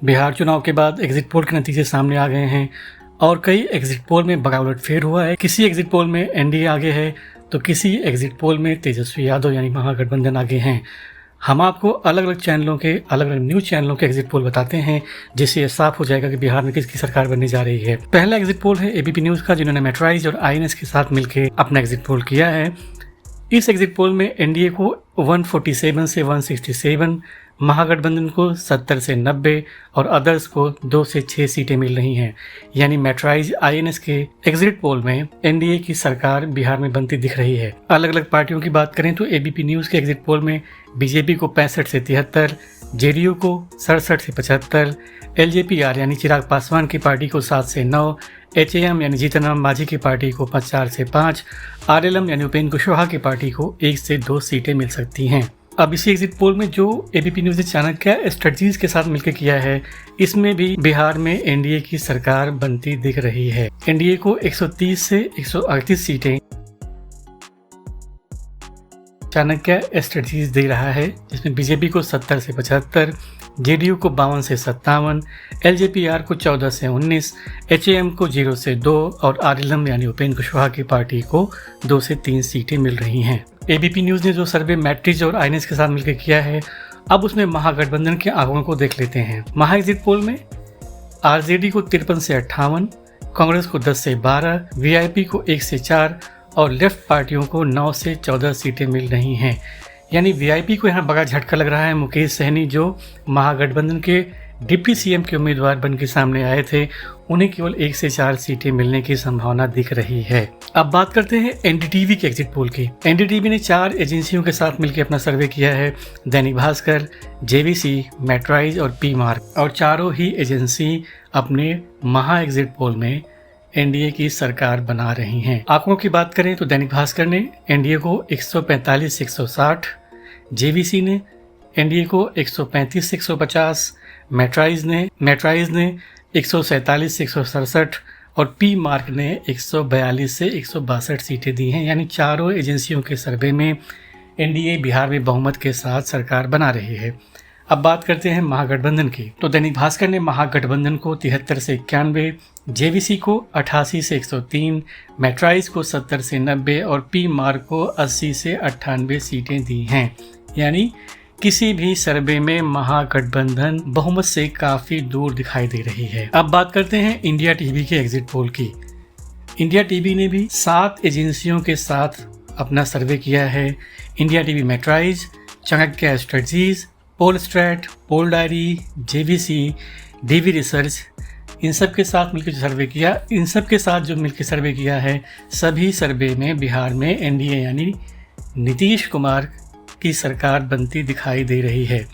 बिहार चुनाव के बाद एग्जिट पोल के नतीजे सामने आ गए हैं और कई एग्जिट पोल में बगावत फेर हुआ है। किसी एग्जिट पोल में एनडीए आगे है तो किसी एग्जिट पोल में तेजस्वी यादव यानी महागठबंधन आगे हैं। हम आपको अलग अलग चैनलों के अलग अलग न्यूज चैनलों के एग्जिट पोल बताते हैं, जिससे ये साफ हो जाएगा कि बिहार में किसकी सरकार बनने जा रही है। पहला एग्जिट पोल है एबीपी न्यूज का, जिन्होंने मेट्राइज और आईएनएस के साथ मिलकर अपना एग्जिट पोल किया है। इस एग्जिट पोल में एनडीए को 147 से 167, महागठबंधन को 70 से 90 और अदर्स को 2 से 6 सीटें मिल रही हैं। यानी मेट्राइज आईएनएस के एग्जिट पोल में एनडीए की सरकार बिहार में बनती दिख रही है। अलग अलग पार्टियों की बात करें तो एबीपी न्यूज के एग्जिट पोल में बीजेपी को 65 से 73, जेडीयू को 67 से 75, एलजेपीआर यानी चिराग पासवान की पार्टी को 7 से 9, एचएएम यानी जीतन राम मांझी की पार्टी को 4 से 5, आरएलएम यानी उपेंद्र कुशवाहा की पार्टी को 1 से 2 सीटें मिल सकती हैं। अब इसी एग्जिट पोल में जो एबीपी न्यूज ने चाणक्य स्ट्रेटजीज के साथ मिलकर किया है, इसमें भी बिहार में एनडीए की सरकार बनती दिख रही है। एनडीए को 130 से 138 सीटें चाणक्य स्ट्रेटजीज दे रहा है, जिसमें बीजेपी को 70 से 75, जेडीयू को 52 से 57, एलजेपीआर को 14 से 19, एचएएम को 0 से 2 और आरएलएम यानी उपेंद्र कुशवाहा की पार्टी को 2 से 3 सीटें मिल रही हैं। एबीपी न्यूज ने जो सर्वे मैट्रिज और आईएनएस के साथ मिलकर किया है, अब उसमें महागठबंधन के आंकड़ों को देख लेते हैं। महा एग्जिट पोल में आरजेडी को 53 से 58, कांग्रेस को 10 से 12, वीआईपी को 1 से 4 और लेफ्ट पार्टियों को 9 से 14 सीटें मिल रही हैं। यानी वीआईपी को यहाँ बड़ा झटका लग रहा है। मुकेश सहनी जो महागठबंधन के डिप्टी सीएम के उम्मीदवार बन के सामने आए थे, उन्हें केवल 1 से 4 सीटें मिलने की संभावना दिख रही है। अब बात करते हैं एनडीटीवी के एग्जिट पोल की। एनडीटीवी ने 4 एजेंसियों के साथ मिलकर अपना सर्वे किया है, दैनिक भास्कर, जेवीसी, मेट्राइज और पी मार्क, और चारों ही एजेंसी अपने महा एग्जिट पोल में एनडीए की सरकार बना रही हैं। आंकड़ों की बात करें तो दैनिक भास्कर ने एनडीए को 145 से 160, जेवीसी ने एनडीए को 135 से 150, मेट्राइज ने 147 से 167 और पी मार्क ने 142 से 162 सीटें दी हैं। यानी चारों एजेंसियों के सर्वे में एनडीए बिहार में बहुमत के साथ सरकार बना रही है। अब बात करते हैं महागठबंधन की, तो दैनिक भास्कर ने महागठबंधन को 73 से 91, जेवीसी को 88 से 103, मेट्राइज को 70 से 90 और पी मार्क को 80 से 98 सीटें दी हैं। यानी किसी भी सर्वे में महागठबंधन बहुमत से काफी दूर दिखाई दे रही है। अब बात करते हैं इंडिया टीवी के एग्जिट पोल की। इंडिया टीवी ने भी 7 एजेंसियों के साथ अपना सर्वे किया है। इंडिया टीवी मेट्राइज, चाणक्य स्ट्रेटजीज, पोल स्ट्रेट, पोल डायरी, जेवीसी, डीवी रिसर्च, इन सब के साथ मिलकर जो सर्वे किया, इन सब के साथ जो मिलकर सर्वे किया है, सभी सर्वे में बिहार में एनडीए यानी नीतीश कुमार की सरकार बनती दिखाई दे रही है।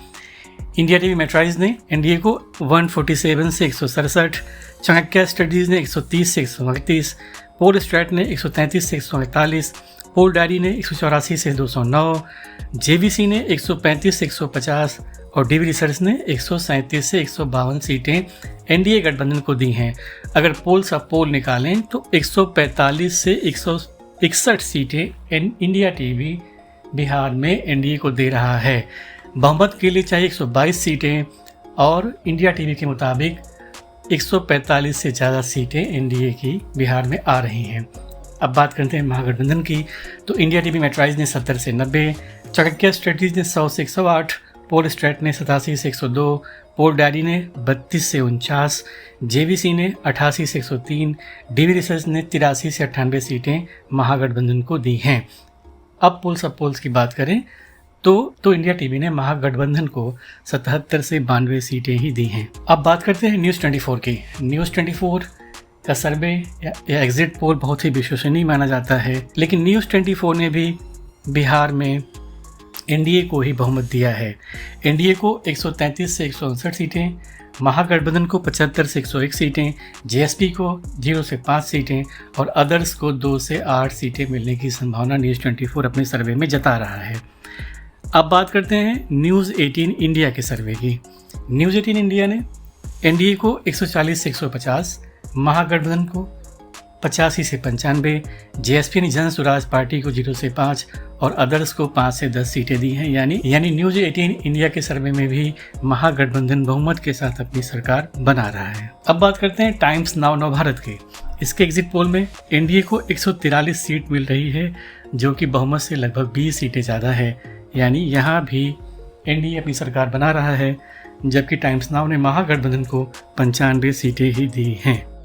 इंडिया टीवी मेट्राइज ने एनडीए को 147 से 167, चाणक्य स्टडीज ने 130 से 138, पोल स्ट्रेट ने 133 से 148, पोल डायरी ने 184 से 209, जेवीसी ने 135 से 150 और डीवी रिसर्च ने 137 से 152 सीटें एनडीए गठबंधन को दी हैं। अगर पोल सब पोल निकालें तो 145 से 161 सीटें इंडिया टीवी बिहार में एनडीए को दे रहा है। बहुमत के लिए चाहिए 122 सीटें और इंडिया टीवी के मुताबिक 145 से ज़्यादा सीटें एनडीए की बिहार में आ रही हैं। अब बात करते हैं महागठबंधन की, तो इंडिया टीवी मेट्राइज ने 70 से 90, चाणक्य स्ट्रेटजीज ने 100 से 108, पोल स्ट्रेट ने 87 से 102, पोल डायरी ने 32 से 49, जेवीसी ने 88 से 103, डीवी रिसर्च ने 83 से 98 सीटें महागठबंधन को दी हैं। अब पोल सब पोल्स की बात करें तो इंडिया टीवी ने महागठबंधन को 77 से 92 सीटें ही दी हैं। अब बात करते हैं न्यूज़ 24 की। न्यूज़ 24 का सर्वे या एग्जिट पोल बहुत ही विश्वसनीय माना जाता है, लेकिन न्यूज़ 24 ने भी बिहार में एनडीए को ही बहुमत दिया है। एनडीए को 133 से 159 सीटें, महागठबंधन को 75 से 101 सीटें, जेएसपी को 0 से 5 सीटें और अदर्स को 2 से 8 सीटें मिलने की संभावना न्यूज़ 24 अपने सर्वे में जता रहा है। अब बात करते हैं न्यूज़ 18 इंडिया के सर्वे की। न्यूज़ 18 इंडिया ने एनडीए को 140 से 150, महागठबंधन को 85 से 95, जेएसपी ने जन स्वराज पार्टी को 0 से 5 और अदर्स को 5 से 10 सीटें दी हैं। यानी न्यूज 18 इंडिया के सर्वे में भी महागठबंधन बहुमत के साथ अपनी सरकार बना रहा है। अब बात करते हैं टाइम्स नाउ नवभारत की। इसके एग्जिट पोल में एनडीए को 143 सीट मिल रही है, जो कि बहुमत से लगभग 20 सीटें ज़्यादा है। यानी यहाँ भी एनडीए अपनी सरकार बना रहा है, जबकि टाइम्स नाउ ने महागठबंधन को 95 सीटें ही दी हैं।